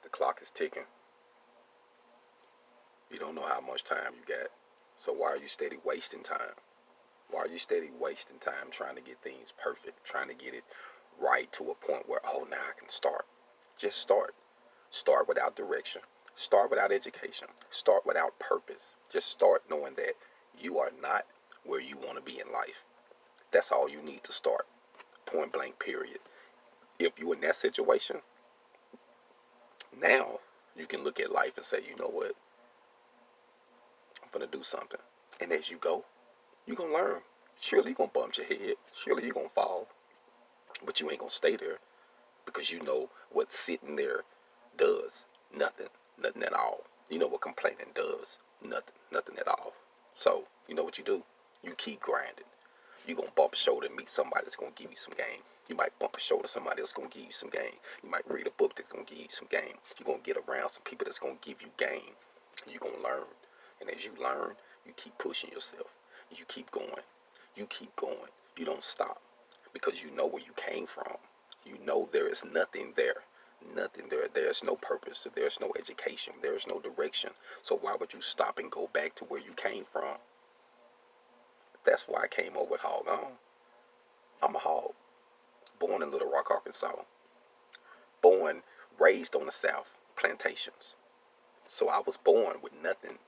The clock is ticking. You don't know how much time you got. So why are you steady wasting time? Why are you steady wasting time trying to get things perfect, trying to get it right to a point where, oh, now I can start? Just start. Start without direction. Start without education. Start without purpose. Just start knowing that you are not where you want to be in life. That's all you need to start. Point blank, period. If you're in that situation, now you can look at life and say, you know what? I'm going to do something. And as you go, you're going to learn. Surely you're going to bump your head. Surely you're going to fall. But you ain't going to stay there because you know what sitting there does. Nothing. Nothing at all. You know what complaining does. Nothing. Nothing at all. So, you know what you do? You keep grinding. You're going to bump a shoulder and meet somebody that's going to give you some game. You might bump a shoulder to somebody that's going to give you some game. You might read a book that's going to give you some game. You're going to get around some people that's going to give you game. You're going to learn. And as you learn, you keep pushing yourself. You keep going. You keep going. You don't stop because you know where you came from. You know there is nothing there. Nothing there. There's no purpose. There's no education. There's no direction. So why would you stop and go back to where you came from? That's why I came over with Hog On. I'm a hog. Born in Little Rock, Arkansas. Born, raised on the South. Plantations. So I was born with nothing.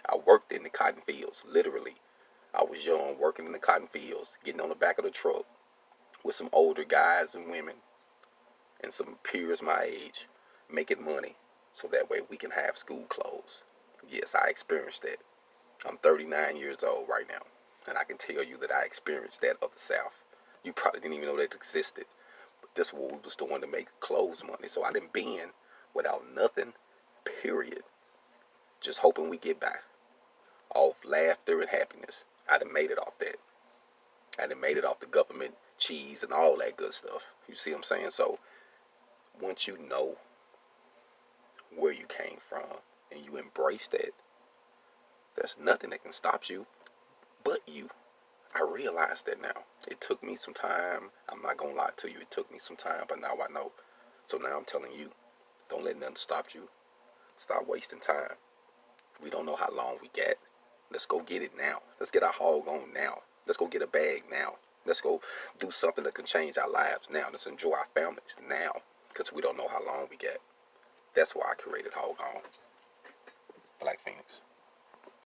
I worked in the cotton fields, literally. I was young, working in the cotton fields, getting on the back of the truck with some older guys and women and some peers my age, making money so that way we can have school clothes. Yes, I experienced that. I'm 39 years old right now, and I can tell you that I experienced that of the South. You probably didn't even know that existed, but this is what we was doing to make clothes money. So I done been without nothing, period, just hoping we get by, off laughter and happiness. I done made it off that. I done made it off the government cheese and all that good stuff. You see what I'm saying? So once you know where you came from and you embrace that, there's nothing that can stop you but you. I realize that now. It took me some time. I'm not going to lie to you. It took me some time, but now I know. So now I'm telling you, don't let nothing stop you. Stop wasting time. We don't know how long we got. Let's go get it now. Let's get our hog on now. Let's go get a bag now. Let's go do something that can change our lives now. Let's enjoy our families now because we don't know how long we got. That's why I created Hog On. Black Phoenix.